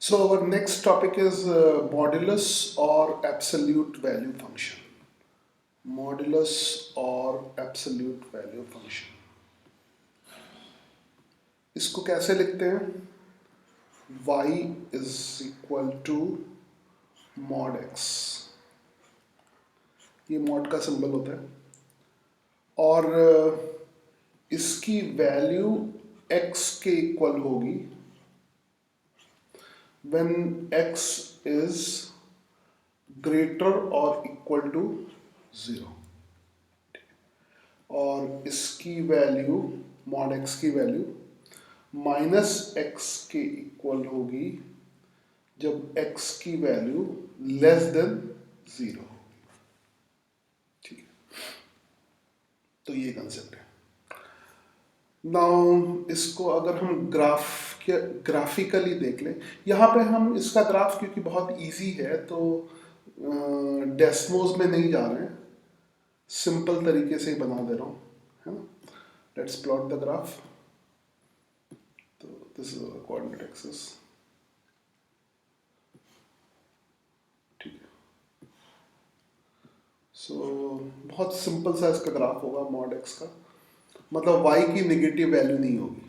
So our next topic is modulus or absolute value function. Modulus or absolute value function. इसको कैसे लिखते हैं? Y is equal to mod x. ये mod का symbol होता है और इसकी वैल्यू x के इक्वल होगी when x is greater or equal to 0 और इसकी वैल्यू मॉड x की वैल्यू माइनस x के इक्वल होगी जब x की वैल्यू लेस देन 0 होगी। ठीक है, तो ये कंसेप्ट है। नाउ इसको अगर हम ग्राफिकली देख लें, यहाँ पे हम इसका ग्राफ क्योंकि बहुत इजी है तो डेस्मोस में नहीं जा रहे हैं, सिंपल तरीके से ही बना दे रहा हूँ, है ना। Let's plot the graph. तो दिस इज कोऑर्डिनेट एक्सिस। ठीक है, सो बहुत सिंपल सा इसका ग्राफ होगा मॉड एक्स का, मतलब y की नेगेटिव वैल्यू नहीं होगी,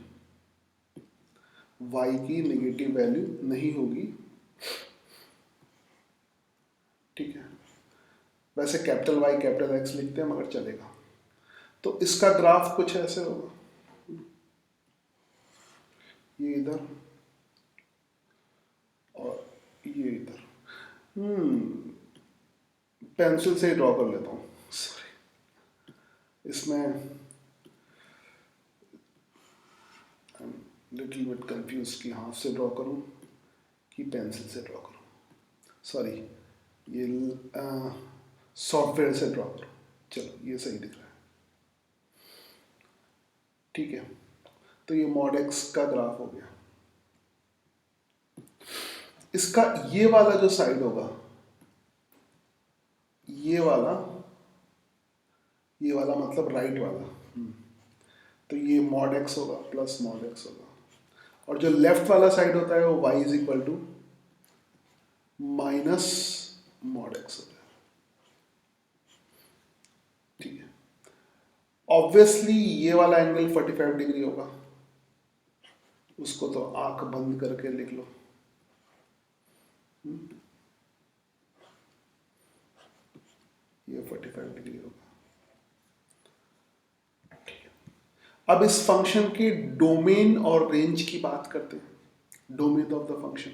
y की नेगेटिव वैल्यू नहीं होगी। ठीक है, वैसे कैपिटल Y कैपिटल X लिखते हैं मगर चलेगा। तो इसका ग्राफ कुछ ऐसे होगा, ये इधर और ये इधर। पेंसिल से ही ड्रॉ कर लेता हूँ, सॉरी। इसमें लिटिल बिट कंफ्यूज कि हाथ से ड्रॉ करूँ कि पेंसिल से ड्रॉ करूँ, सॉरी, ये सॉफ्टवेयर से ड्रॉ करूँ। चलो ये सही दिख रहा है। ठीक है, तो ये मॉड एक्स का ग्राफ हो गया। इसका ये वाला जो साइड होगा, ये वाला मतलब राइट वाला, तो ये मॉड एक्स होगा प्लस मॉड एक्स होगा, और जो लेफ्ट वाला साइड होता है वो y is equal to minus mod x होता है। ठीक है, ऑब्वियसली ये वाला एंगल 45 डिग्री होगा, उसको तो आंख बंद करके लिख लो। ये 45 डिग्री होगा। अब इस फंक्शन के डोमेन और रेंज की बात करते हैं। डोमेन ऑफ द फंक्शन,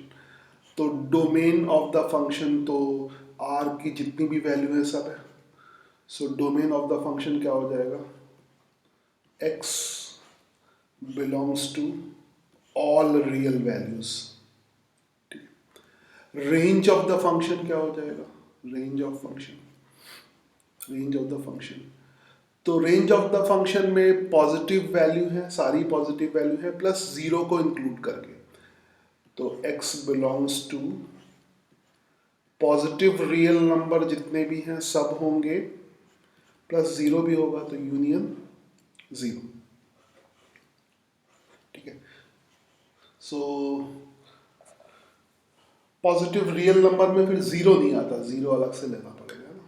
तो डोमेन ऑफ द फंक्शन तो r की जितनी भी वैल्यू है सब है। So domain of the function क्या हो जाएगा? x belongs to all real values. Range of the function क्या हो जाएगा? रेंज ऑफ फंक्शन, तो रेंज ऑफ द फंक्शन में पॉजिटिव वैल्यू है, सारी पॉजिटिव वैल्यू है प्लस जीरो को इंक्लूड करके, तो x belongs to positive real number जितने भी हैं सब होंगे, प्लस जीरो भी होगा तो यूनियन जीरो। ठीक है, सो पॉजिटिव रियल नंबर में फिर जीरो नहीं आता, जीरो अलग से लेना पड़ेगा ना।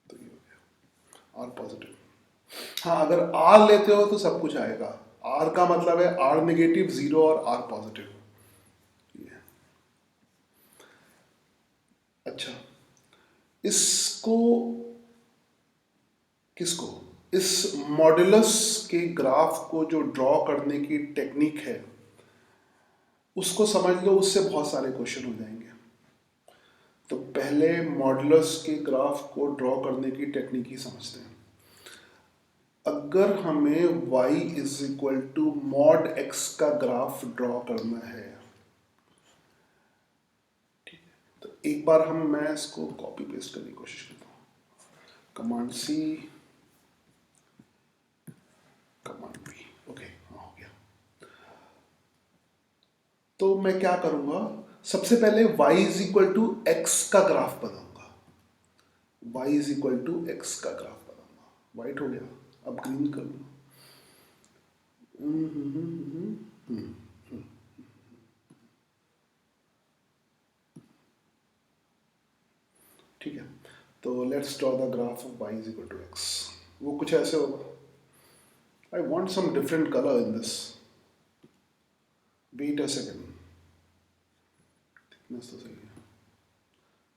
तो ये हो गया आर पॉजिटिव। हाँ, अगर आर लेते हो तो सब कुछ आएगा। आर का मतलब है आर नेगेटिव, जीरो और आर पॉजिटिव। अच्छा, इसको किसको इस मॉड्यूलस के ग्राफ को जो ड्रॉ करने की टेक्निक है उसको समझ लो, उससे बहुत सारे क्वेश्चन हो जाएंगे। तो पहले मॉड्यूलस के ग्राफ को ड्रॉ करने की टेक्निक ही समझते हैं। अगर हमें y is equal to mod x का ग्राफ ड्रॉ करना है, ठीक है, तो एक बार मैं इसको कॉपी पेस्ट करने की कोशिश करता हूँ। Command C, command V, okay, हाँ हो गया। तो मैं क्या करूंगा, सबसे पहले y is equal to x का ग्राफ बनाऊंगा। y is equal to x का ग्राफ बनाऊंगा। वाइट हो गया, अब ग्रीन करूंगा। ठीक है, तो let's draw the graph of y is equal to x. वो कुछ ऐसे होगा। I want some different colour in this, wait a second, thickness तो सही है,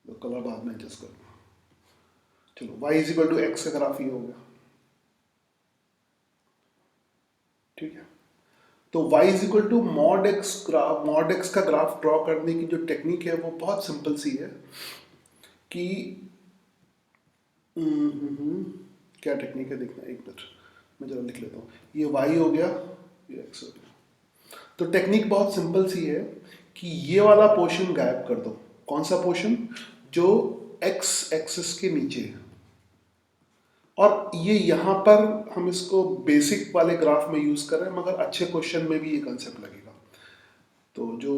तो कलर बाद में एडजस्ट करूँगा। चलो y is equal to x का ग्राफ ये हो गया, ठीक है। तो y is equal to mod x graph, mod x का ग्राफ ड्रॉ करने की जो टेक्निक है वो बहुत सिंपल सी है कि क्या टेक्निक है देखना, एक मिनट मैं जरा लिख लेता हूँ। ये y हो गया, ये x हो गया। तो टेक्निक बहुत सिंपल सी है कि ये वाला पोर्शन गायब कर दो। कौन सा पोर्शन? जो x एक्सिस के नीचे है। और ये यहाँ पर हम इसको बेसिक वाले ग्राफ में यूज कर रहे हैं, मगर अच्छे क्वेश्चन में भी ये कंसेप्ट लगेगा। तो जो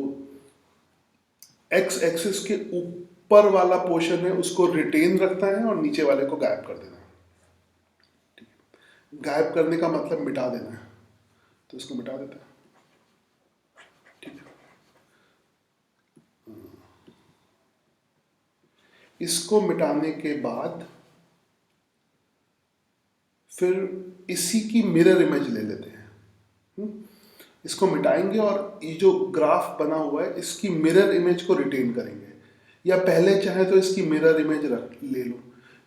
x एक्सिस के ऊपर वाला पोर्शन है उसको रिटेन रखना है और नीचे वाले को गायब कर देना है। गायब करने का मतलब मिटा देना है, तो इसको मिटा देते हैं, ठीक है। इसको मिटाने के बाद फिर इसी की मिरर इमेज ले लेते हैं। इसको मिटाएंगे और ये जो ग्राफ बना हुआ है इसकी मिरर इमेज को रिटेन करेंगे, या पहले चाहे तो इसकी मिरर इमेज रख ले लो।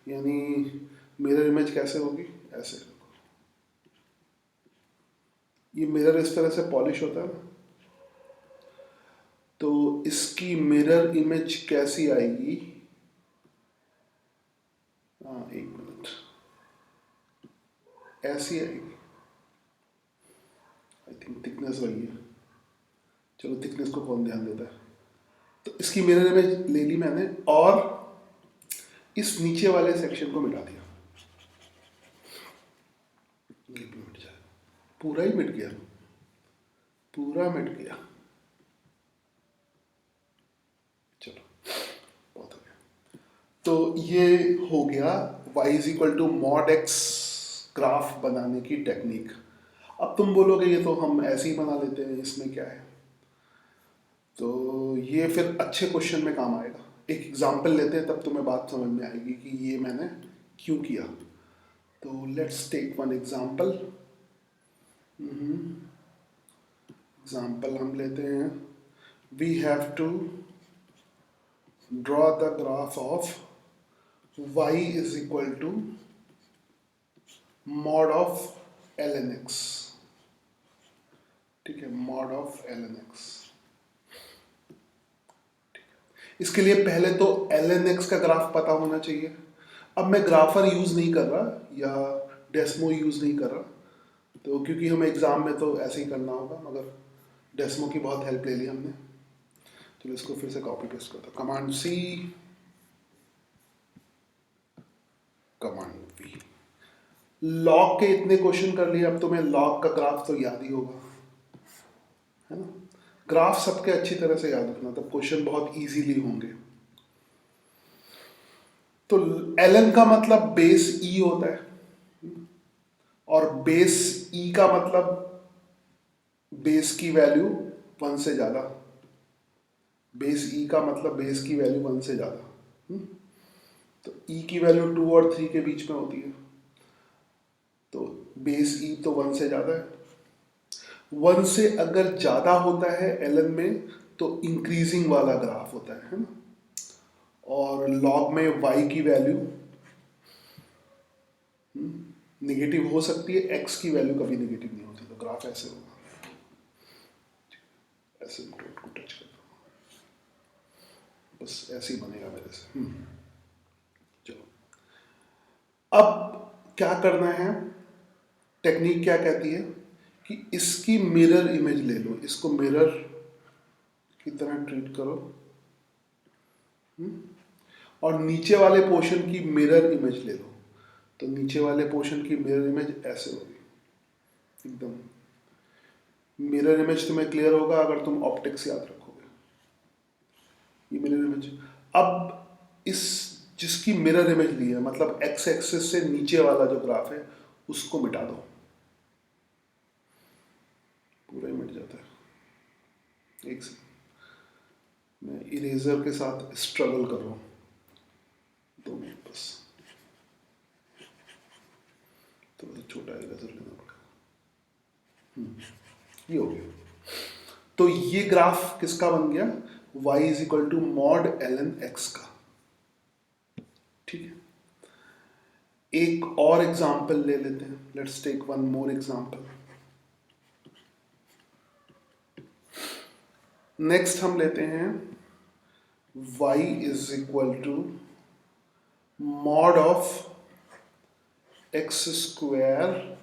यानी मिरर इमेज कैसे होगी, ऐसे। ये मिरर इस तरह से पॉलिश होता है ना, तो इसकी मिरर इमेज कैसी आएगी? हाँ एक मिनट, ऐसी आएगी। आई थिंक थिकनेस वही है, चलो थिकनेस को कौन ध्यान देता है। तो इसकी मिरर इमेज ले ली मैंने और इस नीचे वाले सेक्शन को मिटा दिया। ये भी मिट जाए, पूरा ही मिट गया, पूरा मिट गया। चलो बहुत हो गया। तो ये हो गया y is equal to mod x graph बनाने की टेक्निक। अब तुम बोलोगे ये तो हम ऐसे ही बना लेते हैं, इसमें क्या है? तो ये फिर अच्छे क्वेश्चन में काम आएगा। एक एग्जाम्पल लेते हैं, तब तुम्हें बात समझ में आएगी कि ये मैंने क्यों किया। तो let's take one example. Example हम लेते हैं, we have to draw the graph of y is equal to mod of ln x, ठीक है, मॉड ऑफ ln x। इसके लिए पहले तो ln x का ग्राफ पता होना चाहिए। अब मैं ग्राफर यूज नहीं कर रहा या डेस्मो यूज नहीं कर रहा, तो क्योंकि हमें एग्जाम में तो ऐसे ही करना होगा, मगर डेस्मो की बहुत हेल्प ले ली हमने। चलो इसको फिर से कॉपी पेस्ट करता हूँ, command C, command V. Log के इतने क्वेश्चन कर लिए, अब तुम्हें लॉग का ग्राफ तो याद ही होगा, है ना। ग्राफ सबके अच्छी तरह से याद रखना, तब क्वेश्चन बहुत इजीली होंगे। तो ln का मतलब बेस ई होता है, और बेस ई का मतलब बेस की वैल्यू 1 से ज़्यादा। बेस ई का मतलब बेस की वैल्यू 1 से ज़्यादा। तो ई की वैल्यू 2 और 3 के बीच में होती है, तो बेस ई तो 1 से ज़्यादा है। 1 से अगर ज़्यादा होता है ln में तो इंक्रीजिंग वाला ग्राफ होता है ना। और लॉग में y की वैल्यू नेगेटिव हो सकती है, x की वैल्यू कभी नेगेटिव नहीं होती, तो ग्राफ ऐसे होगा। ऐसे डॉट को टच कर दो, बस ऐसे ही बनेगा मेरे से। चलो अब क्या करना है, टेक्निक क्या कहती है कि इसकी मिरर इमेज ले लो, इसको मिरर की तरह ट्रीट करो, और नीचे वाले पोर्शन की मिरर इमेज ले लो। तो नीचे वाले पोर्शन की मिरर इमेज ऐसे होगी एकदम। मिरर इमेज तुम्हें क्लियर होगा अगर तुम ऑप्टिक्स याद रखोगे। ये मिरर इमेज, अब इस जिसकी मिरर इमेज ली है, मतलब एक्स एक्सिस से नीचे वाला जो ग्राफ है उसको मिटा दो, पूरा ही मिट जाता है। एक सेकंड, मैं इरेजर के साथ स्ट्रगल कर रहा हूँ। ये हो गया। तो ये ग्राफ किसका बन गया, y is equal to mod ln x का। ठीक है, एक और एग्जाम्पल ले लेते हैं, let's take one more example. Next हम लेते हैं y is equal to mod of x square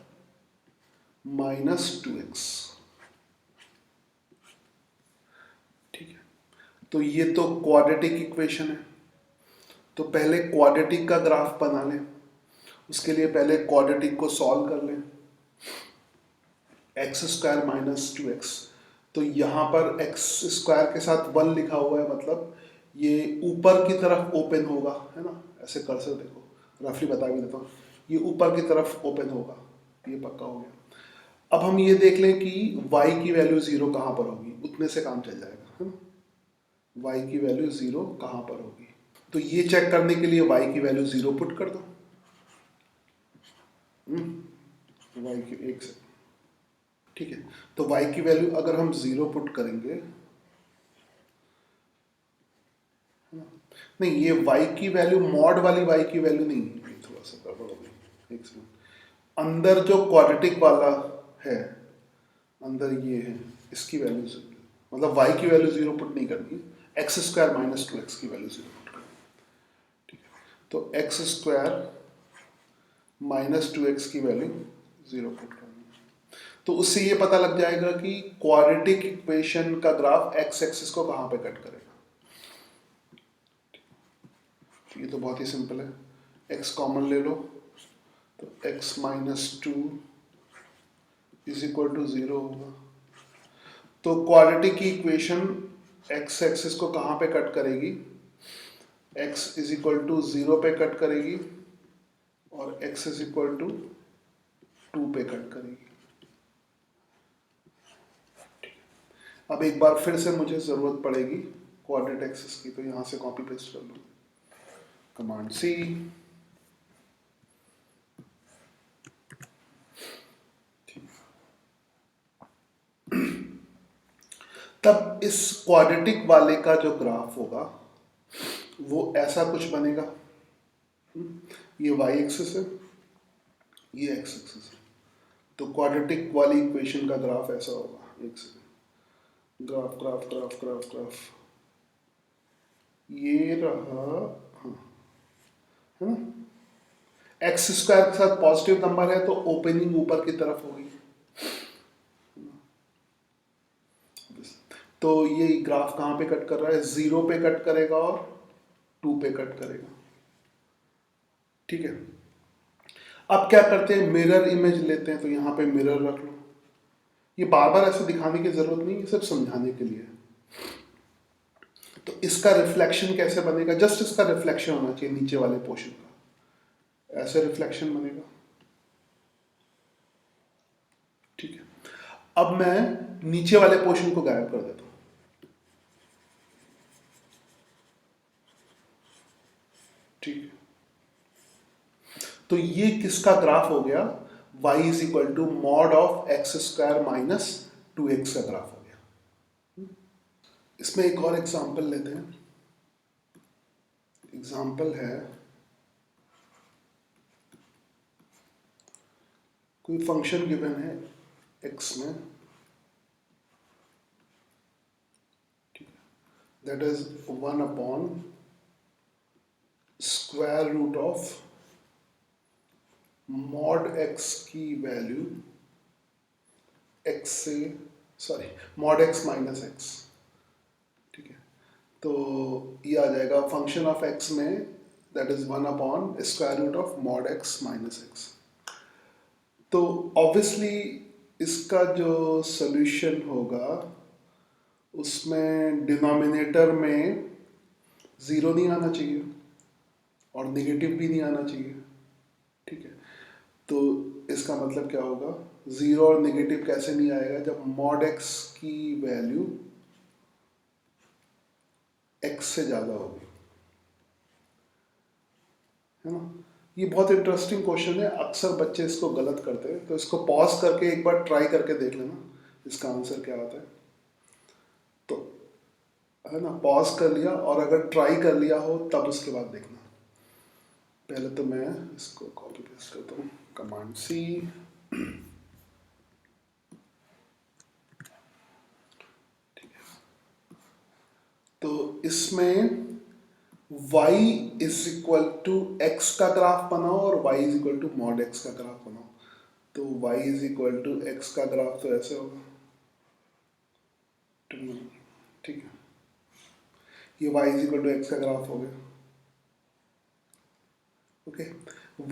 minus 2x। ठीक है, तो ये तो क्वाड्रेटिक इक्वेशन है, तो पहले क्वाड्रेटिक का ग्राफ बना लें। उसके लिए पहले क्वाड्रेटिक को सॉल्व कर लें। एक्स स्क्वायर माइनस 2x, तो यहाँ पर एक्स स्क्वायर के साथ 1 लिखा हुआ है, मतलब ये ऊपर की तरफ ओपन होगा, है ना। ऐसे कर्सर देखो, रफली बता भी देता हूँ, ये ऊपर की तरफ ओपन होगा, ये पक्का हो गया। अब हम ये देख लें कि y की वैल्यू 0 कहाँ पर होगी, उतने से काम चल जाएगा, है ना। y की वैल्यू 0 कहाँ पर होगी, तो ये चेक करने के लिए y की वैल्यू 0 पुट कर दो। y की एक से, ठीक है, तो y की वैल्यू अगर हम 0 पुट करेंगे, नहीं ये y की वैल्यू मॉड वाली y की वैल्यू नहीं, थोड़ा सा गड़बड़ हो गई, एक सेकंड। अंदर जो क्वाड्रेटिक वाला है, अंदर ये है, इसकी वैल्यू 0, मतलब y की वैल्यू 0 पुट नहीं करनी, एक्स स्क्वायर माइनस 2x की वैल्यू 0 पुट करनी। ठीक है, तो एक्स स्क्वायर माइनस 2x की वैल्यू 0 पुट करनी। तो उससे ये पता लग जाएगा कि क्वाड्रेटिक इक्वेशन का ग्राफ एक्स एक्सिस को कहाँ पे कट करेगा। तो ये तो बहुत ही सिंपल है, x कॉमन ले लो, तो x minus 2 is equal to 0 होगा। तो क्वाड्रेटिक की इक्वेशन x एक्सिस को कहाँ पे कट करेगी, x इज इक्वल टू 0 पे कट करेगी और x इज इक्वल टू 2 पे कट करेगी। अब एक बार फिर से मुझे ज़रूरत पड़ेगी कोऑर्डिनेट एक्सिस की, तो यहाँ से कॉपी पेस्ट कर लो, कमांड C, तब इस क्वाड्रेटिक वाले का जो ग्राफ होगा वो ऐसा कुछ बनेगा। ये y एक्सिस है, ये x एक्सिस है, तो क्वाड्रेटिक वाली इक्वेशन का ग्राफ ऐसा होगा। एक second, graph graph graph graph graph, ये रहा, हाँ, है ना। एक्स स्क्वायर के साथ पॉजिटिव नंबर है तो ओपनिंग ऊपर की तरफ होगी, तो ये ग्राफ कहाँ पे कट कर रहा है, 0 पे कट करेगा और 2 पे कट करेगा। ठीक है, अब क्या करते हैं, मिरर इमेज लेते हैं, तो यहाँ पे मिरर रख लो। ये बार बार ऐसे दिखाने की जरूरत नहीं है, सिर्फ समझाने के लिए। तो इसका रिफ्लेक्शन कैसे बनेगा, जस्ट इसका रिफ्लेक्शन होना चाहिए नीचे वाले पोर्शन का, ऐसे रिफ्लेक्शन बनेगा। ठीक है, अब मैं नीचे वाले पोर्शन को गायब कर देता हूं। ठीक है, तो ये किसका ग्राफ हो गया, y is equal to mod of x square minus 2x का ग्राफ हो गया। इसमें एक और एग्जांपल लेते हैं। एग्जांपल है, कोई फंक्शन गिवन है x में, that is 1 upon square root of mod x की वैल्यू x से, sorry, mod x minus x। ठीक है, तो ये आ जाएगा फंक्शन ऑफ x में, that is 1 upon square root of mod x minus x। तो ऑब्वियसली इसका जो सॉल्यूशन होगा उसमें डिनोमिनेटर में 0 नहीं आना चाहिए और नेगेटिव भी नहीं आना चाहिए। ठीक है, तो इसका मतलब क्या होगा, 0 और नेगेटिव कैसे नहीं आएगा, जब मॉड x की वैल्यू x से ज़्यादा होगी, है ना। ये बहुत इंटरेस्टिंग क्वेश्चन है, अक्सर बच्चे इसको गलत करते हैं, तो इसको पॉज करके एक बार ट्राई करके देख लेना, इसका आंसर क्या आता है? तो है ना, पॉज कर लिया और अगर ट्राई कर लिया हो तब उसके बाद देखना। पहले तो मैं इसको कॉपी पेस्ट करता हूँ, कमांड सी। तो इसमें y is equal to x का ग्राफ बनाओ और y is equal to mod x का ग्राफ बनाओ। तो y is equal to x का ग्राफ तो ऐसे होगा, ठीक है, ये y is equal to x का ग्राफ हो गया। Okay,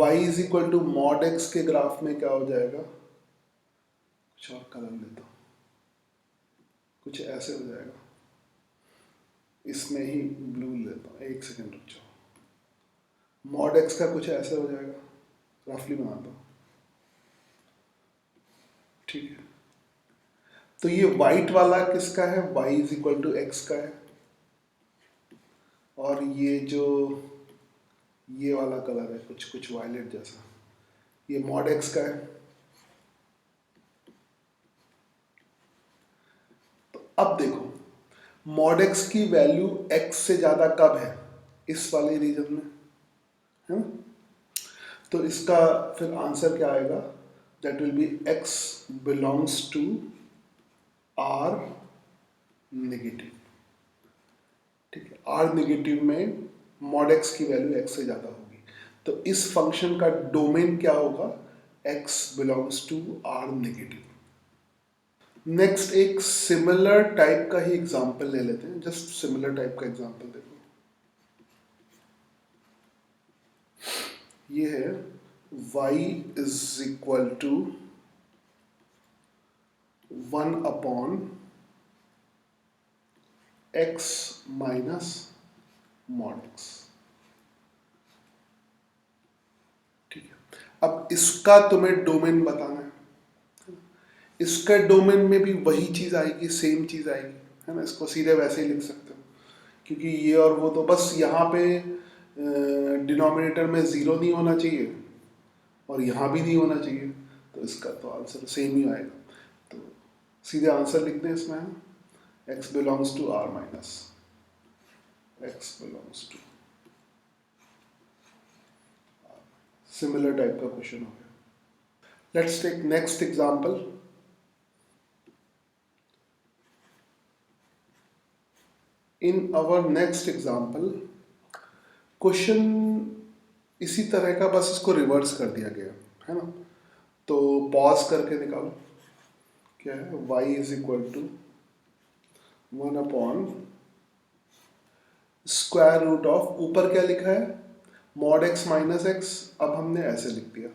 y is equal to mod x के ग्राफ में क्या हो जाएगा? कुछ और कलर लेता हूँ, कुछ ऐसे हो जाएगा। इसमें ही ब्लू लेता हूँ, एक सेकेंड रुक जाओ। मॉड एक्स का कुछ ऐसे हो जाएगा, रफली बनाता हूँ, ठीक है। तो ये वाइट वाला किसका है? y is equal to x का है। और ये जो ये वाला कलर है कुछ कुछ वायलेट जैसा, ये मॉड एक्स का है। तो अब देखो, मॉड एक्स की वैल्यू x से ज़्यादा कब है? इस वाले रीजन में, है ना? तो इसका फिर आंसर क्या आएगा? That will be x belongs to r negative, ठीक है। r नेगेटिव में मॉड एक्स की वैल्यू x से ज़्यादा होगी। तो इस फंक्शन का डोमेन क्या होगा? x belongs to r negative. Next एक सिमिलर टाइप का ही एग्जांपल ले लेते हैं, जस्ट सिमिलर टाइप का एग्जांपल देखो। ये है y is equal to 1 upon x minus mod x, ठीक है। अब इसका तुम्हें डोमेन बताना है। इसके डोमेन में भी वही चीज आएगी, सेम चीज आएगी, है ना? इसको सीधे वैसे ही लिख सकते हो, क्योंकि ये और वो तो बस यहाँ पे डिनोमिनेटर में ज़ीरो नहीं होना चाहिए और यहाँ भी नहीं होना चाहिए, तो इसका तो आंसर सेम ही आएगा। तो सीधे आंसर लिख दें इसमें, x belongs to r minus x belongs to. Similar type का क्वेश्चन हो गया। Let's take next example. In our next example question इसी तरह का, बस इसको रिवर्स कर दिया गया है ना। तो पॉज करके निकालो, क्या है? y is equal to 1 upon square root of, ऊपर क्या लिखा है? Mod x minus x. अब हमने ऐसे लिख दिया,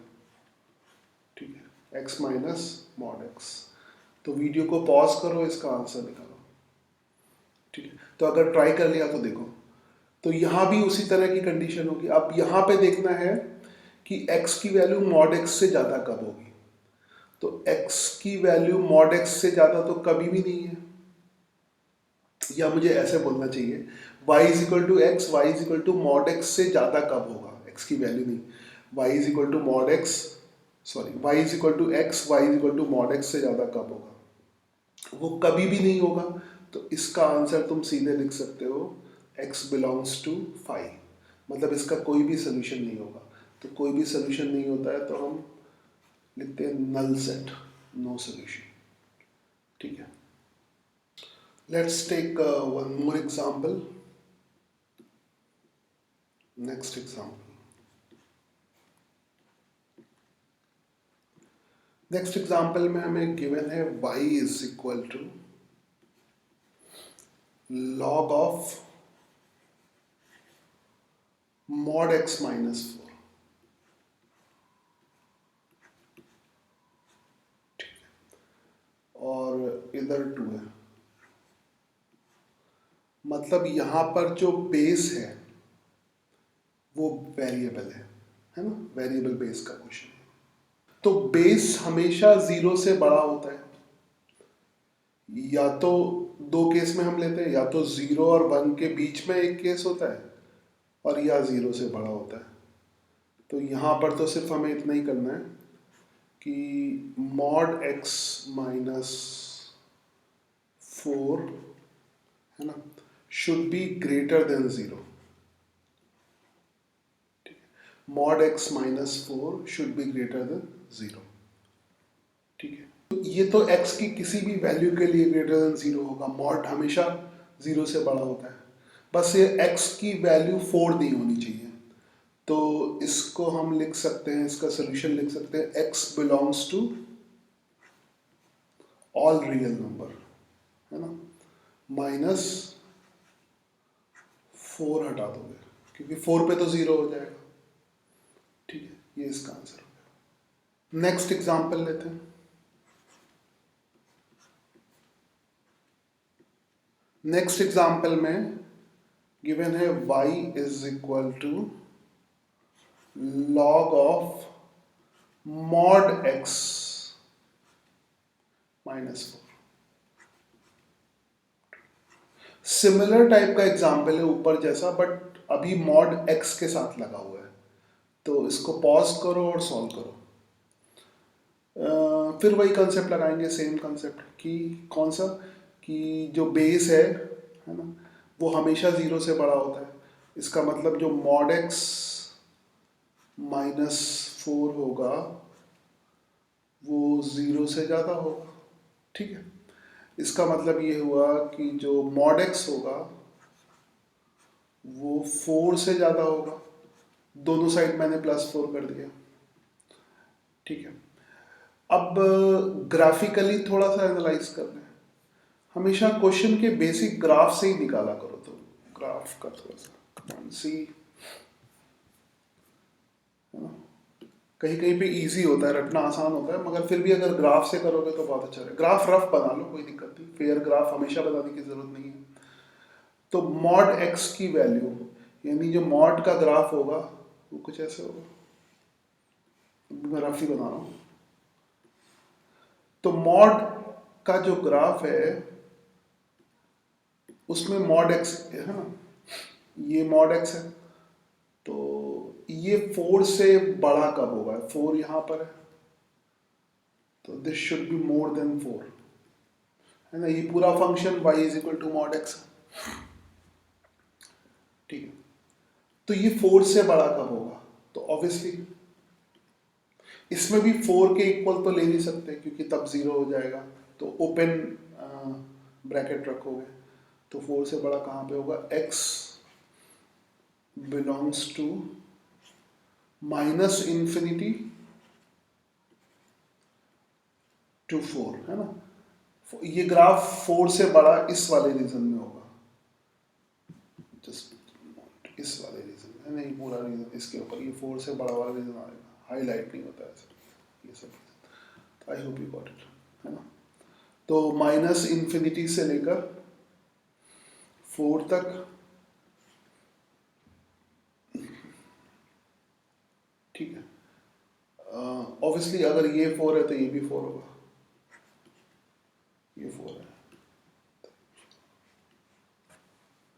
ठीक है, x माइनस मॉड x। तो वीडियो को पॉज करो, इसका आंसर निकालो, ठीक है। तो अगर ट्राई कर लिया तो देखो, तो यहाँ भी उसी तरह की कंडीशन होगी। अब यहाँ पे देखना है कि x की वैल्यू मॉड x से ज़्यादा कब होगी। तो x की वैल्यू मॉड x से ज़्यादा तो कभी भी नहीं है, या मुझे ऐसे बोलना चाहिए y is equal to x, y is equal to mod x से ज़्यादा कब होगा? x की वैल्यू नहीं, y is equal to mod x, sorry, y is equal to x, y is equal to mod x से ज़्यादा कब होगा? वो कभी भी नहीं होगा। तो इसका आंसर तुम सीधे लिख सकते हो x बिलोंग्स टू 5, मतलब इसका कोई भी सोल्यूशन नहीं होगा। तो कोई भी सोल्यूशन नहीं होता है तो हम लिखते हैं नल सेट, नो सोल्यूशन, ठीक है। Let's take one more example. Next example, next example में हमें गिवन है y is equal to log of mod x minus 4, और इधर 2 है। मतलब यहाँ पर जो बेस है वो वेरिएबल है ना? वेरिएबल बेस का क्वेश्चन है। तो बेस हमेशा 0 से बड़ा होता है, या तो दो केस में हम लेते हैं, या तो 0 और 1 के बीच में एक केस होता है, और या 0 से बड़ा होता है। तो यहाँ पर तो सिर्फ हमें इतना ही करना है कि मॉड x माइनस 4 है ना should be greater than 0। Mod x minus 4 should be greater than 0। ठीक है, तो ये तो x की किसी भी वैल्यू के लिए ग्रेटर देन 0 होगा। मॉड हमेशा 0 से बड़ा होता है, बस ये x की वैल्यू 4 नहीं होनी चाहिए। तो इसको हम लिख सकते हैं, इसका सोल्यूशन लिख सकते हैं x belongs to all real number, है ना, माइनस 4 हटा दोगे क्योंकि 4 पे तो 0 हो जाएगा। ठीक है, ये इसका आंसर हो गया। नेक्स्ट एग्जांपल लेते हैं। नेक्स्ट एग्जांपल में गिवन है y is equal to log of mod x minus 4। Similar type का एग्जाम्पल है ऊपर जैसा, बट अभी मॉड x के साथ लगा हुआ है। तो इसको पॉज करो और सॉल्व करो। फिर वही कंसेप्ट लगाएंगे, सेम कंसेप्ट कि कौन सा, कि जो बेस है ना, वो हमेशा 0 से बड़ा होता है। इसका मतलब जो मॉड x माइनस 4 होगा वो 0 से ज़्यादा होगा। ठीक है, इसका मतलब ये हुआ कि जो मॉड x होगा वो 4 से ज़्यादा होगा। दोनों साइड मैंने +4 कर दिया। ठीक है, अब ग्राफिकली थोड़ा सा एनालाइज कर लें। हमेशा क्वेश्चन के बेसिक ग्राफ से ही निकाला करो। तो ग्राफ का थोड़ा सा सी, कहीं कहीं पे इजी होता है, रटना आसान होता है, मगर फिर भी अगर ग्राफ से करोगे तो बहुत अच्छा है। ग्राफ रफ बना लो, कोई दिक्कत नहीं, फेयर ग्राफ हमेशा बनाने की जरूरत नहीं है। तो मॉड x की वैल्यू, यानी जो मॉड का ग्राफ होगा वो कुछ ऐसे होगा, मैं रफ ही बना रहा हूँ। तो मॉड का जो ग्राफ है उसमें मॉड x है ना, ये मॉड x है, तो ये 4 से बड़ा कब होगा? 4 यहाँ पर है, तो this should be more than 4, है ना। ये पूरा function y is equal to mod x। ठीक है, तो ये 4 से बड़ा कब होगा? तो ऑब्वियसली इसमें भी 4 के इक्वल तो ले नहीं सकते क्योंकि तब 0 हो जाएगा। तो ओपन ब्रैकेट रखोगे, तो 4 से बड़ा कहाँ पे होगा? x belongs to minus infinity to 4, है ना। ये ग्राफ 4 से बड़ा इस वाले रीजन में होगा, जस्ट इस वाले रीजन में, नहीं पूरा रीजन इसके ऊपर, ये 4 से बड़ा वाला रीजन आएगा। हाईलाइट नहीं होता है ये सब। I hope you got it, है ना। तो माइनस इन्फिनिटी से लेकर 4 तक, ठीक है। ऑब्वियसली अगर ये 4 है तो ये भी 4 होगा, ये 4 है,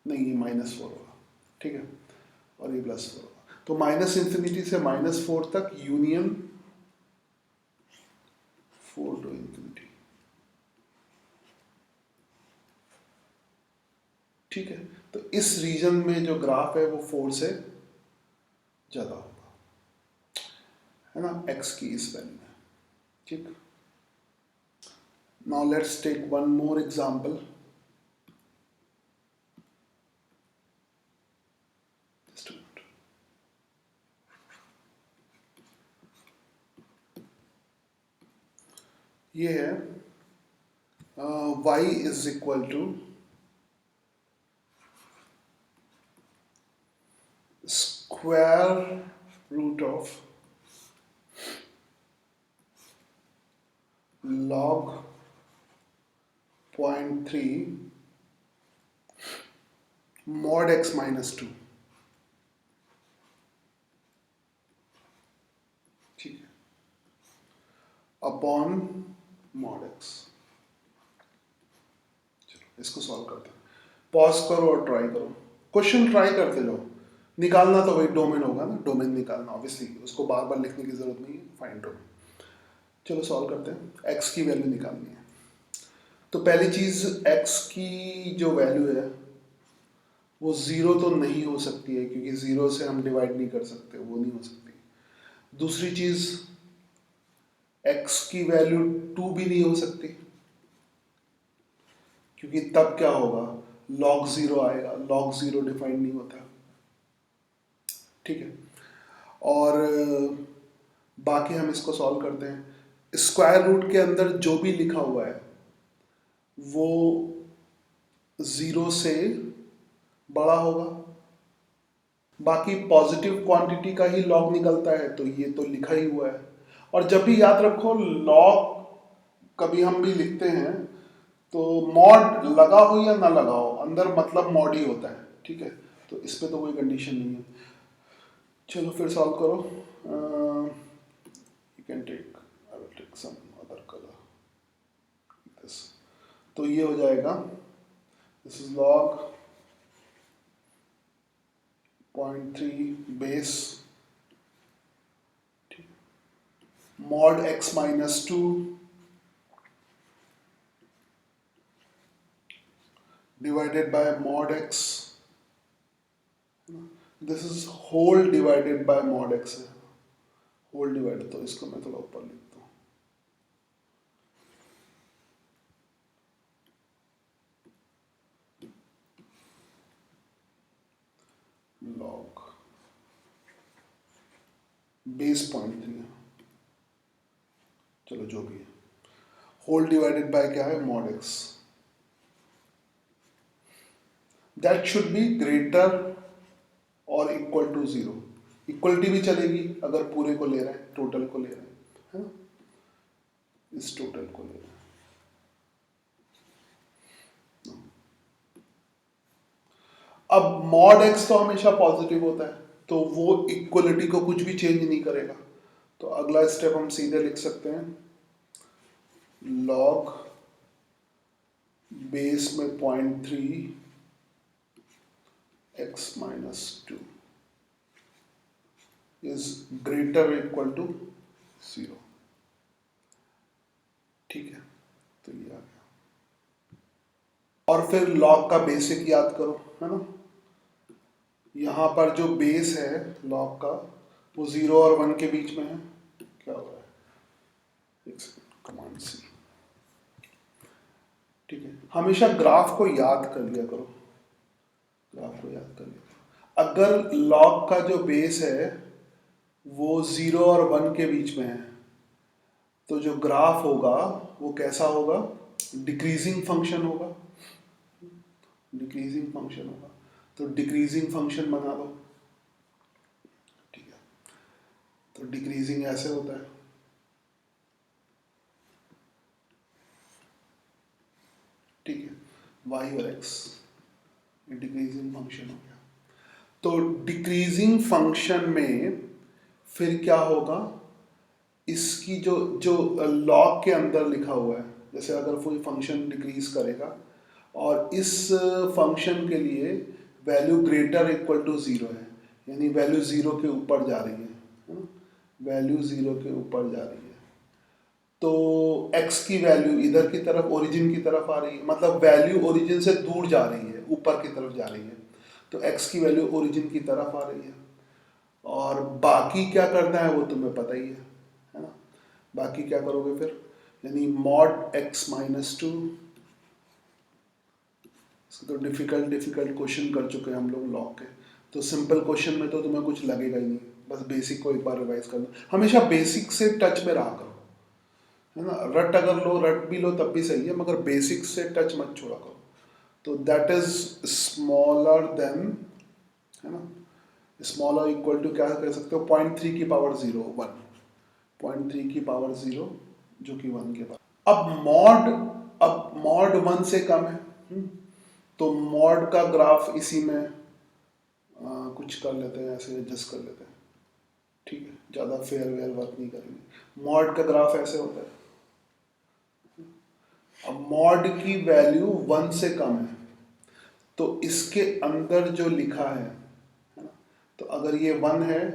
नहीं ये -4 होगा, ठीक है, और ये +4 होगा। तो माइनस इन्फिनिटी से -4 तक यूनियन 4 टू इन्फिनिटी, ठीक है। तो इस रीजन में जो ग्राफ है वो 4 से ज़्यादा होगा, है ना, x की इस वैल्यू में, ठीक। Now let's take one more example. ये है y is equal to square root of log 0.3 mod x minus 2, ठीक है, अपॉन mod x। चलो इसको सॉल्व करते हैं। पॉज करो और ट्राई करो, क्वेश्चन ट्राई करते जाओ। निकालना तो वही डोमेन होगा ना, डोमेन निकालना, ऑब्वियसली उसको बार बार लिखने की जरूरत नहीं है, फाइंड डोमेन। चलो सॉल्व करते हैं, x की वैल्यू निकालनी है। तो पहली चीज x की जो वैल्यू है वो ज़ीरो तो नहीं हो सकती है, क्योंकि ज़ीरो से हम डिवाइड नहीं कर सकते, वो नहीं हो सकती। दूसरी चीज x की वैल्यू 2 भी नहीं हो सकती, क्योंकि तब क्या होगा, log ज़ीरो आएगा, log ज़ीरो डिफाइन नहीं होता। ठीक है। और बाकी हम इसको सॉल्व करते हैं। स्क्वायर रूट के अंदर जो भी लिखा हुआ है वो ज़ीरो से बड़ा होगा। बाकी पॉजिटिव क्वांटिटी का ही लॉग निकलता है, तो ये तो लिखा ही हुआ है। और जब भी याद रखो, लॉग कभी हम भी लिखते हैं तो मॉड लगा हो या ना लगा हो, अंदर मतलब मॉड ही होता है। ठीक है, तो इस पे तो कोई कंडीशन नहीं है। चलो फिर सॉल्व करो। You can take, I will take some other colour, this. तो ये हो जाएगा, this is log 0.3 base mod x minus 2 divided by mod x, this is whole divided by mod x है, होल डिवाइडेड, तो इसको मैं थोड़ा ऊपर लिखता हूँ। लॉग बेस 0.3 है, चलो जो भी है, होल डिवाइडेड बाय क्या है, mod x, that should be greater और इक्वल टू जीरो। इक्वलिटी भी चलेगी अगर पूरे को ले रहे हैं, टोटल को ले रहे हैं, है ना, इस टोटल को ले रहे हैं। अब मॉड एक्स तो हमेशा पॉजिटिव होता है, तो वो इक्वलिटी को कुछ भी चेंज नहीं करेगा। तो अगला स्टेप हम सीधे लिख सकते हैं, लॉग बेस में 0.3 x minus 2 is greater equal to 0। ठीक है, तो ये आ गया। और फिर लॉग का बेसिक याद करो, है ना। यहाँ पर जो बेस है लॉग का, वो 0 और 1 के बीच में है। क्या हो रहा है, एक सेकंड, कमांड सी। ठीक है, हमेशा ग्राफ को याद कर लिया करो, ग्राफ को याद कर लिया करो। अगर लॉग का जो बेस है वो 0 और 1 के बीच में है, तो जो ग्राफ होगा वो कैसा होगा, डिक्रीजिंग फंक्शन होगा, डिक्रीजिंग फंक्शन होगा। तो डिक्रीजिंग फंक्शन बना दो। ठीक है, तो डिक्रीजिंग ऐसे होता है, ठीक है, वाई और एक्स, डिक्रीजिंग फंक्शन हो गया। तो डिक्रीजिंग फंक्शन में फिर क्या होगा, इसकी जो जो लॉग के अंदर लिखा हुआ है, जैसे अगर कोई फंक्शन डिक्रीज करेगा और इस फंक्शन के लिए value greater equal to zero है, यानी वैल्यू ज़ीरो के ऊपर जा रही है ना, वैल्यू ज़ीरो के ऊपर जा रही है, तो x की वैल्यू इधर की तरफ ओरिजिन की तरफ आ रही है, मतलब वैल्यू ओरिजिन से दूर जा रही है, ऊपर की तरफ जा रही है, तो x की वैल्यू ओरिजिन की तरफ आ रही है। और बाकी क्या करना है वो तुम्हें पता ही है ना। बाकी क्या करोगे फिर, यानी मॉड x माइनस 2, तो डिफिकल्ट क्वेश्चन कर चुके हैं हम लोग लॉग के, तो सिंपल क्वेश्चन में तो तुम्हें कुछ लगेगा ही नहीं, बस बेसिक को एक बार रिवाइज करना। हमेशा बेसिक से टच में रहा करो, है ना। रट अगर लो, रट भी लो तब भी सही है, मगर बेसिक से टच मत छोड़ा करो। तो दैट इज स्मॉलर देन, है ना, स्मॉलर इक्वल टू क्या कह सकते हो, 0.3 की पावर 0 1, 0.3 की पावर 0 जो कि 1 के पावर। अब मॉड 1 से कम है, तो मॉड का ग्राफ इसी में कुछ कर लेते हैं, ऐसे एडजस्ट कर लेते हैं। ठीक है, ज़्यादा फेयर वेयर वर्क नहीं करेंगे। मॉड का ग्राफ ऐसे होता है, अब मॉड की वैल्यू 1 से कम है, तो इसके अंदर जो लिखा है ना, तो अगर ये 1 है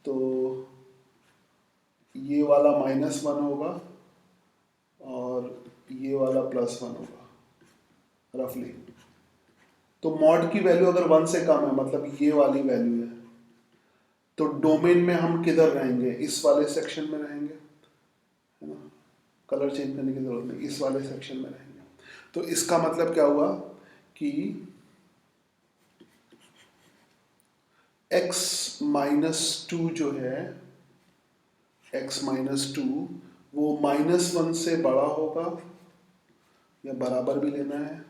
तो ये वाला -1 होगा, और ये वाला +1 होगा रफली। तो मॉड की वैल्यू अगर 1 से कम है, मतलब ये वाली वैल्यू है, तो डोमेन में हम किधर रहेंगे? इस वाले सेक्शन में रहेंगे, है ना। कलर चेंज करने की जरूरत नहीं, इस वाले सेक्शन में रहेंगे। तो इसका मतलब क्या हुआ कि x-2 जो है, x-2 वो -1 से बड़ा होगा या बराबर भी लेना है,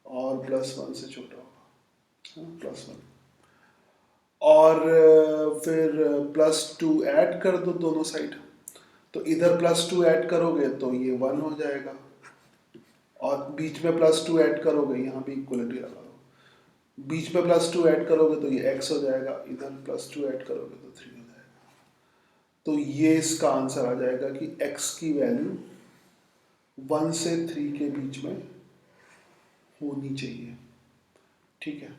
और +1 से छोटा होगा, +1। और फिर +2 ऐड कर दो दोनों साइड, तो इधर +2 ऐड करोगे तो ये 1 हो जाएगा, और बीच में +2 ऐड करोगे, यहाँ भी इक्वलिटी लगा दो, बीच में +2 ऐड करोगे तो ये x हो जाएगा, इधर +2 ऐड करोगे तो 3 हो जाएगा। तो ये इसका आंसर आ जाएगा कि x की वैल्यू 1 से 3 के बीच में होनी चाहिए, ठीक है।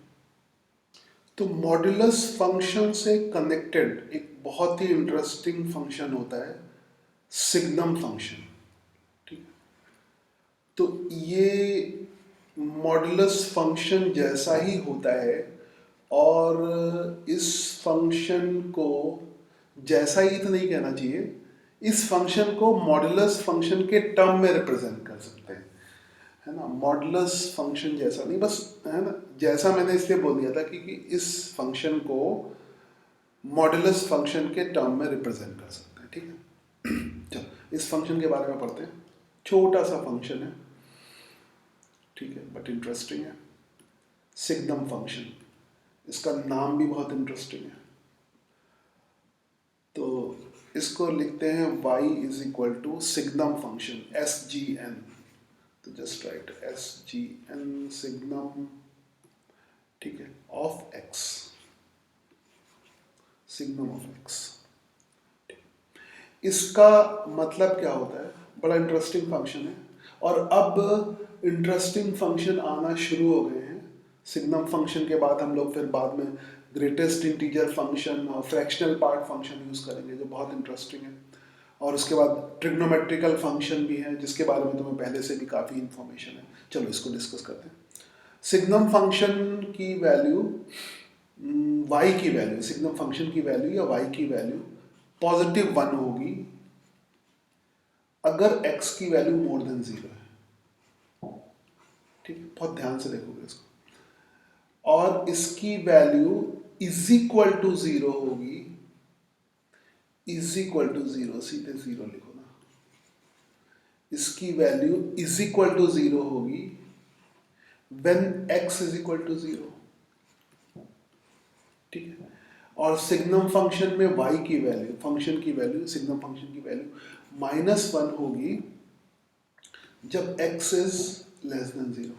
तो मॉड्यूलस फंक्शन से कनेक्टेड एक बहुत ही इंटरेस्टिंग फंक्शन होता है सिग्नम फंक्शन, ठीक है। तो ये मॉड्यूलस फंक्शन जैसा ही होता है, और इस फंक्शन को जैसा ही तो नहीं कहना चाहिए, इस फंक्शन को मॉड्यूलस फंक्शन के टर्म में रिप्रेजेंट कर सकते हैं, है ना। मॉड्यूलस फंक्शन जैसा नहीं, बस, है ना, जैसा मैंने इसलिए बोल दिया था क्योंकि इस फंक्शन को मॉड्यूलस फंक्शन के टर्म में रिप्रेजेंट कर सकते हैं, ठीक है। चलो इस फंक्शन के बारे में पढ़ते हैं। छोटा सा फंक्शन है, ठीक है, बट इंटरेस्टिंग है, सिग्नम फंक्शन। इसका नाम भी बहुत इंटरेस्टिंग है। तो इसको लिखते हैं y = सिग्नम फंक्शन, SGN। तो जस्ट राइट SGN सिग्नम, ठीक है, of x, signum of x। इसका मतलब क्या होता है? बड़ा इंटरेस्टिंग फंक्शन है, और अब इंटरेस्टिंग फंक्शन आना शुरू हो गए हैं। सिग्नम फंक्शन के बाद हम लोग फिर बाद में ग्रेटेस्ट इंटीजर फंक्शन और फ्रैक्शनल पार्ट फंक्शन यूज़ करेंगे, जो बहुत इंटरेस्टिंग है। और उसके बाद ट्रिग्नोमेट्रिकल फंक्शन भी है, जिसके बारे में तुम्हें पहले से भी काफ़ी इंफॉर्मेशन है। चलो इसको डिस्कस करते हैं। सिग्नम फंक्शन की वैल्यू, y की वैल्यू, सिग्नम फंक्शन की वैल्यू या y की वैल्यू +1 होगी अगर x की वैल्यू मोर देन 0 है, ठीक है। बहुत ध्यान से देखोगे इसको। और इसकी वैल्यू = 0 होगी, =0, सीधे 0 लिखो ना। इसकी वैल्यू =0 होगी when x = 0, ठीक है। और सिग्नम फंक्शन में y की वैल्यू, फंक्शन की वैल्यू, सिग्नम फंक्शन की वैल्यू -1 होगी जब x < 0,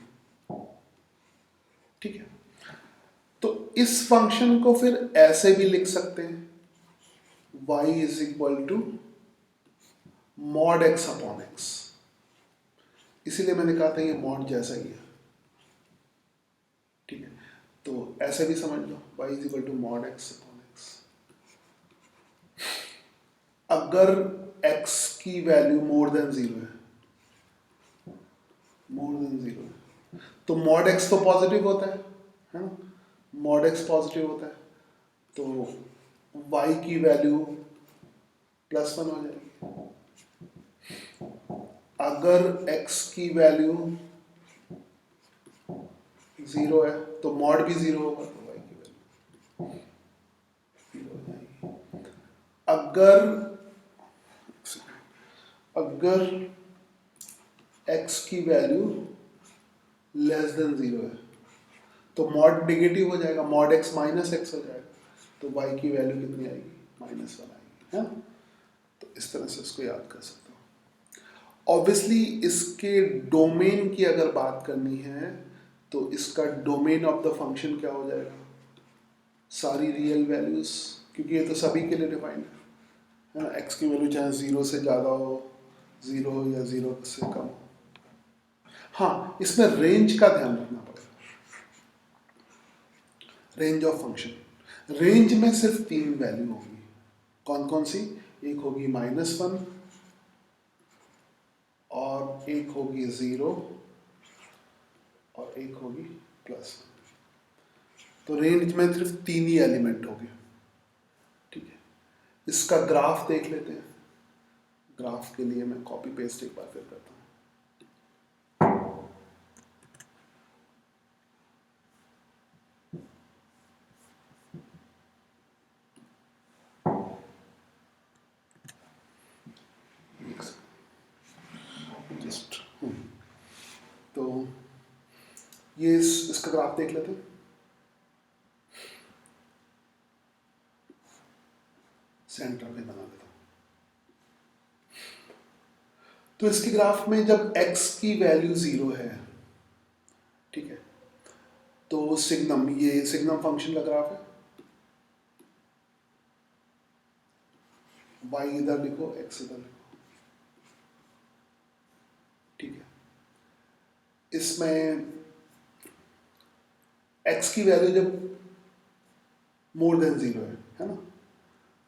ठीक है। तो इस फंक्शन को फिर ऐसे भी लिख सकते हैं, y = mod x/x। इसीलिए मैंने कहा था ये मॉड जैसा ही है, ठीक है। तो ऐसे भी समझ लो, y = mod x/x। अगर x की वैल्यू मोर देन 0 है, मोर देन 0 है, तो mod x तो पॉजिटिव होता है ना, mod x पॉजिटिव होता है, तो y की वैल्यू +1 हो जाएगी। अगर x की वैल्यू 0 है तो मॉड भी 0 होगा, तो y की वैल्यू 0 हो जाएगी। अगर x की वैल्यू < 0 है तो मॉड नेगेटिव हो जाएगा, मॉड x -x हो जाएगा, तो y की वैल्यू कितनी आएगी? -1 आएगी, है ना। तो इस तरह से उसको याद कर सकते हो। ऑब्वियसली इसके डोमेन की अगर बात करनी है तो इसका डोमेन ऑफ द फंक्शन क्या हो जाएगा? सारी रियल वैल्यूज, क्योंकि ये तो सभी के लिए डिफाइंड है ना। x की वैल्यू चाहे 0 से ज़्यादा हो, 0 हो या 0 से कम हो। हाँ, इसमें रेंज का ध्यान रखना पड़ेगा, रेंज ऑफ फंक्शन। रेंज में सिर्फ 3 वैल्यू होगी। कौन कौन सी? एक होगी -1, और एक होगी 0 और एक होगी +1। तो रेंज में सिर्फ 3 ही एलिमेंट होंगे। ठीक है, इसका ग्राफ देख लेते हैं। ग्राफ के लिए मैं कॉपी पेस्ट एक बार फिर करता हूँ। जस्ट तो ये इसका ग्राफ देख लेते हैं। सेंटर में बना देता हूँ। तो इसके ग्राफ में जब x की वैल्यू 0 है, ठीक है, तो सिग्नम, ये सिग्नम फंक्शन का ग्राफ है। y इधर लिखो, x इधर लिखो। ठीक है, इसमें x की वैल्यू जब मोर देन 0 है ना,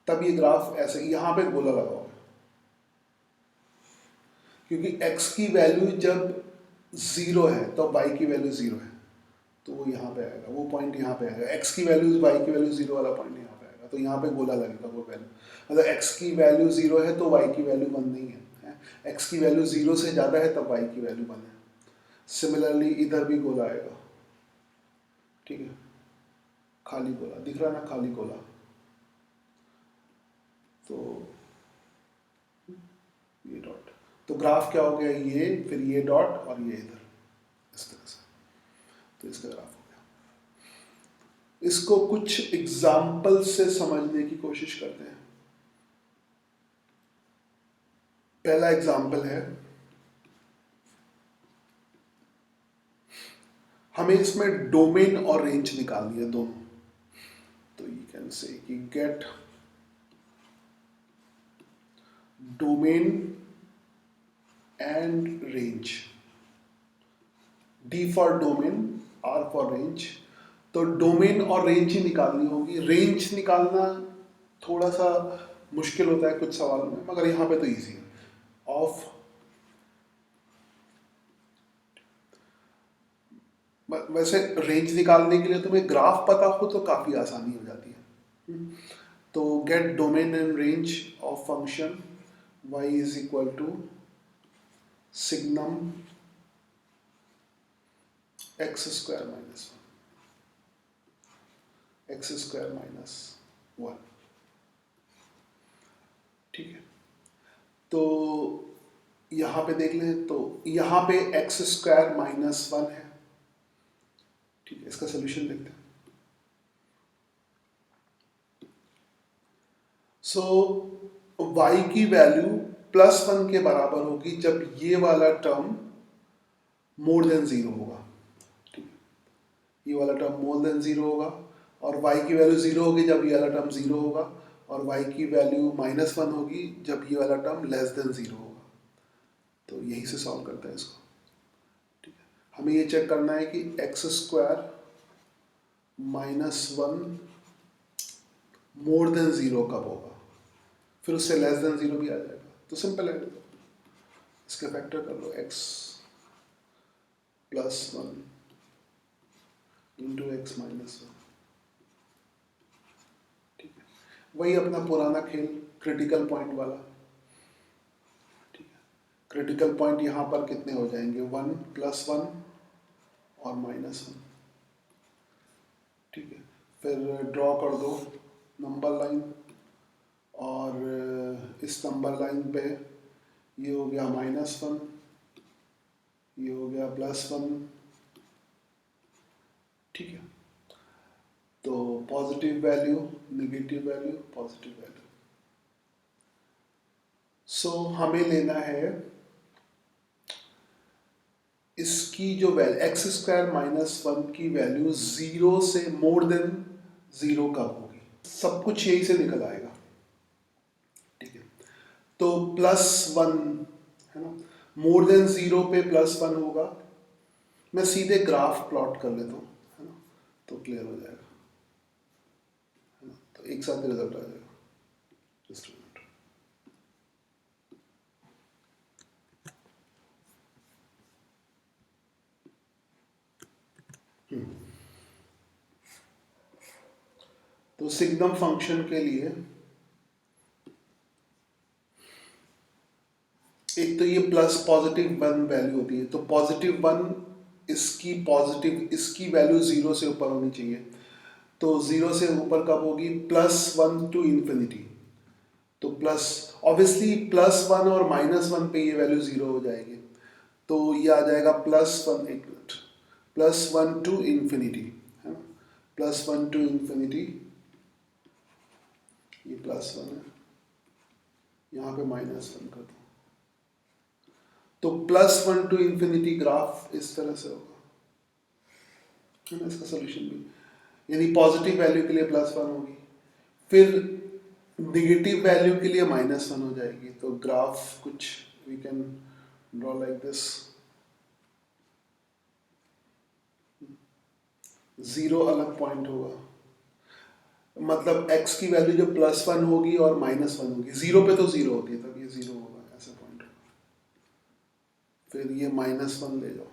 तब ये ग्राफ ऐसे यहाँ पे गोला लगा होगा, क्योंकि x की वैल्यू जब 0 है तो y की वैल्यू 0 है, तो वो यहाँ पे आएगा, वो पॉइंट यहाँ पे आएगा। x की वैल्यू y की वैल्यू 0 वाला पॉइंट यहाँ पे आएगा, तो यहाँ पे गोला लगेगा वो वैल्यू। मतलब x की वैल्यू 0 है तो y की वैल्यू 1 नहीं है, x की वैल्यू 0 से ज़्यादा है तब y की वैल्यू 1 है। सिमिलरली इधर भी गोला आएगा। ठीक है, खाली गोला दिख रहा ना, खाली गोला। तो ये डॉट, तो ग्राफ क्या हो गया, ये फिर ये डॉट और ये इधर, इस तरह से। तो इसका ग्राफ हो गया। इसको कुछ एग्जाम्पल से समझने की कोशिश करते हैं। पहला एग्जाम्पल है, हमें इसमें डोमेन और रेंज निकालनी है दोनों। तो यू कैन से कि get domain and range, D for domain, R for range. तो डोमेन और रेंज ही निकालनी होगी। रेंज निकालना थोड़ा सा मुश्किल होता है कुछ सवालों में, मगर यहाँ पे तो इजी है। ऑफ, वैसे रेंज निकालने के लिए तुम्हें ग्राफ पता हो तो काफ़ी आसानी हो जाती है। तो get domain and range of function y is equal to signum x square minus 1, x square minus 1। ठीक है, तो यहाँ पे देख लें, तो यहाँ पे x स्क्वायर माइनस 1 है। ठीक है, इसका सोल्यूशन देखते हैं। सो y की वैल्यू +1 के बराबर होगी जब ये वाला टर्म मोर देन 0 होगा। ठीक है, ये वाला टर्म मोर देन 0 होगा, और y की वैल्यू 0 होगी जब ये वाला टर्म 0 होगा, और y की वैल्यू -1 होगी जब ये वाला टर्म लेस देन 0 होगा। तो यहीं से सॉल्व करते हैं इसको। ठीक है, हमें ये चेक करना है कि x स्क्वायर -1 मोर देन 0 कब होगा, फिर उससे लेस देन 0 भी आ जाएगा। तो सिंपल है, इसके फैक्टर कर लो, x +1 इंटू x -1। ठीक है, वही अपना पुराना खेल, क्रिटिकल पॉइंट वाला। ठीक है, क्रिटिकल पॉइंट यहाँ पर कितने हो जाएंगे, 1 +1 और -1। ठीक है, फिर ड्रॉ कर दो नंबर लाइन, और इस नंबर लाइन पे ये हो गया -1, ये हो गया +1। ठीक है, तो positive value, negative value, positive value. So हमें लेना है इसकी जो वैल्यू x स्क्वायर -1 की वैल्यू 0 से मोर देन 0 कब होगी। सब कुछ यही से निकल आएगा। ठीक है, तो +1 है ना, मोर देन 0 पे +1 होगा। मैं सीधे ग्राफ प्लॉट कर लेता हूँ, है ना, तो क्लियर हो जाएगा, है ना। तो एक साथ रिजल्ट आ जाएगा। जस्ट तो सिग्नम फंक्शन के लिए एक तो ये प्लस +1 वैल्यू होती है, तो +1 इसकी वैल्यू 0 से ऊपर होनी चाहिए। तो 0 से ऊपर कब होगी? +1 टू इन्फिनिटी। तो प्लस, ऑब्वियसली +1 और -1 पे ये वैल्यू 0 हो जाएगी। तो ये आ जाएगा +1, एक मिनट, +1 टू इन्फिनिटी, है ना, +1 टू इन्फिनिटी, ये +1 है, यहाँ पे -1 कर दो। तो +1 टू इन्फिनिटी ग्राफ इस तरह से होगा, है ना, इसका सोल्यूशन भी, यानी पॉजिटिव वैल्यू के लिए +1 होगी, फिर नेगेटिव वैल्यू के लिए -1 हो जाएगी। तो ग्राफ कुछ we can draw like this, 0 अलग पॉइंट होगा, मतलब x की वैल्यू जो +1 होगी और -1 होगी, 0 पे तो 0 होती है, तब ये 0 होगा, ऐसा पॉइंट होगा। फिर ये -1 ले जाओ,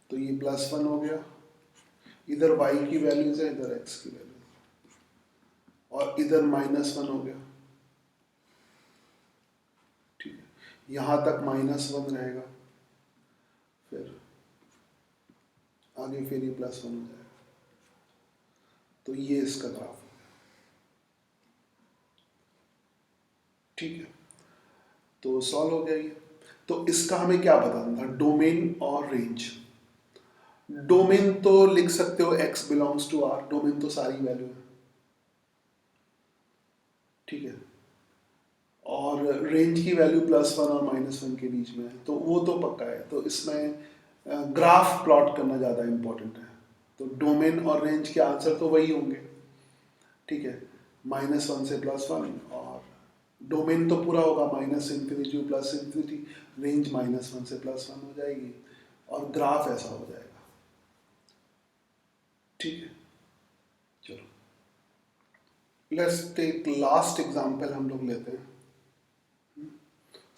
तो ये +1 हो गया, इधर y की वैल्यूज है, इधर x की वैल्यू, और इधर -1 हो गया, ठीक है, यहाँ तक -1 रहेगा, फिर आगे फिर ये +1 हो जाएगा। तो ये इसका ग्राफ है, ठीक है, तो सॉल्व हो गया ये। तो इसका हमें क्या बताना था? डोमेन और रेंज। डोमेन तो लिख सकते हो x belongs to R, domain तो सारी वैल्यू है, ठीक है, और रेंज की वैल्यू +1 और -1 के बीच में है, तो वो तो पक्का है। तो इसमें ग्राफ प्लॉट करना ज़्यादा इम्पोर्टेंट है। तो डोमेन और रेंज के आंसर तो वही होंगे, ठीक है, -1 से +1, और डोमेन तो पूरा होगा -∞ टू +∞, रेंज -1 से +1 हो जाएगी, और ग्राफ ऐसा हो जाएगा, ठीक है। चलो लेट्स टेक लास्ट एग्जांपल, हम लोग लेते हैं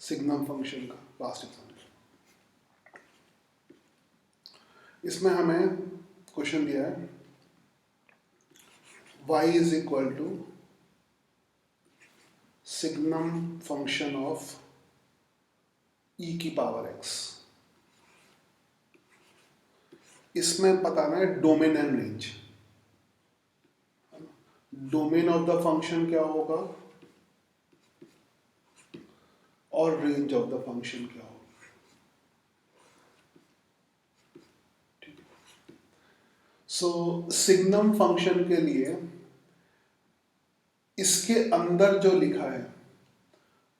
सिग्नम फंक्शन का लास्ट एग्जांपल। इसमें हमें क्वेश्चन दिया है y is equal to signum function of e की पावर x। इसमें बताना है domain and range. Domain of the function क्या होगा और रेंज ऑफ द फंक्शन क्या होगा, ठीक है। सो सिग्नम फंक्शन के लिए इसके अंदर जो लिखा है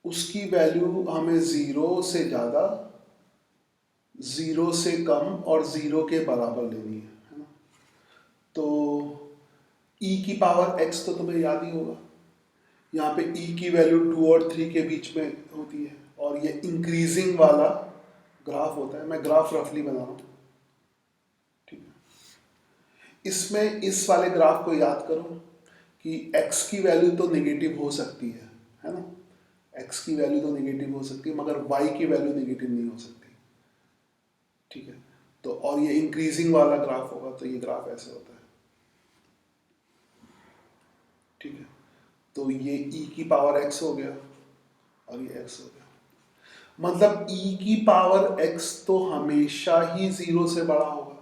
उसकी वैल्यू हमें 0 से ज़्यादा, 0 से कम और 0 के बराबर लेनी है ना। तो e की पावर x तो तुम्हें याद ही होगा, यहाँ पे e की वैल्यू 2 और 3 के बीच में होती है, और ये इंक्रीजिंग वाला ग्राफ होता है। मैं ग्राफ रफली बना रहा हूँ, ठीक है। इसमें इस वाले ग्राफ को याद करो कि x की वैल्यू तो नेगेटिव हो सकती है ना, x की वैल्यू तो नेगेटिव हो सकती है, मगर y की वैल्यू नेगेटिव नहीं हो सकती, ठीक है। तो और ये इंक्रीजिंग वाला ग्राफ होगा, तो ये ग्राफ ऐसे होता है, ठीक है। तो ये e की पावर x हो गया और ये x हो गया, मतलब e की पावर x तो हमेशा ही 0 से बड़ा होगा,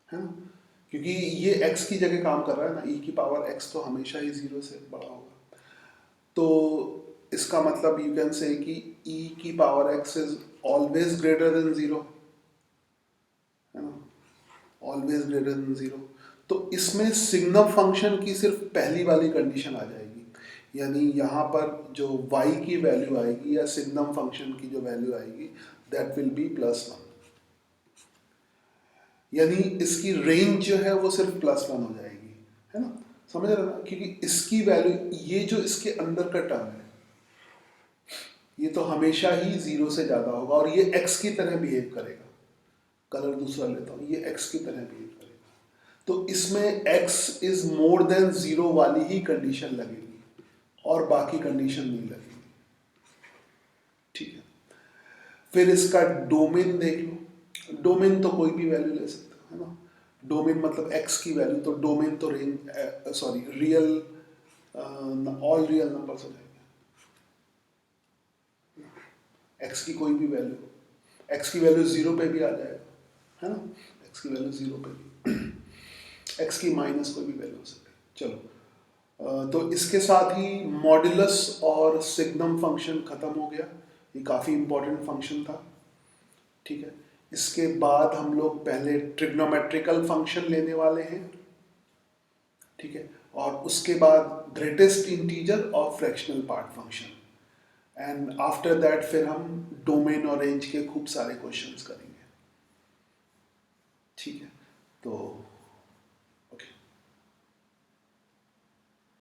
है ना, क्योंकि ये x की जगह काम कर रहा है ना, e की पावर x तो हमेशा ही 0 से बड़ा होगा। तो इसका मतलब यू कैन से कि e की power x is always greater than 0, है ना, ऑलवेज ग्रेटर देन 0। तो इसमें सिग्नम फंक्शन की सिर्फ पहली वाली कंडीशन आ जाएगी, यानी यहाँ पर जो y की वैल्यू आएगी या सिग्नम फंक्शन की जो वैल्यू आएगी दैट विल बी +1, यानी इसकी रेंज जो है वो सिर्फ +1 हो जाएगी, है ना, समझ रहे ना, क्योंकि इसकी वैल्यू, ये जो इसके अंदर का टर्म है ये तो हमेशा ही 0 से ज़्यादा होगा, और ये x की तरह बिहेव करेगा। कलर दूसरा लेता हूँ, ये x की तरह बिहेव करेगा। तो इसमें x इज मोर देन 0 वाली ही कंडीशन लगेगी, और बाकी कंडीशन नहीं लगेगी, ठीक है। फिर इसका डोमेन देख लो, डोमेन तो कोई भी वैल्यू ले सकते हो, है ना। डोमेन मतलब एक्स की वैल्यू, तो डोमेन तो range sorry real all real numbers हो जाएंगे। एक्स की कोई भी वैल्यू, एक्स की वैल्यू जीरो पे भी आ जाएगा, है ना, एक्स की वैल्यू जीरो पे भी, एक्स की माइनस कोई भी वैल्यू हो सकती है। चलो, तो इसके साथ ही मॉड्यूलस और सिग्नम फंक्शन खत्म हो गया, ये काफ़ी इंपॉर्टेंट फंक्शन था। ठीक है, इसके बाद हम लोग पहले ट्रिग्नोमेट्रिकल फंक्शन लेने वाले हैं। ठीक है, और उसके बाद ग्रेटेस्ट इंटीजर और fractional part function, and after that फिर हम डोमेन और रेंज के खूब सारे क्वेश्चंस करेंगे। ठीक है, तो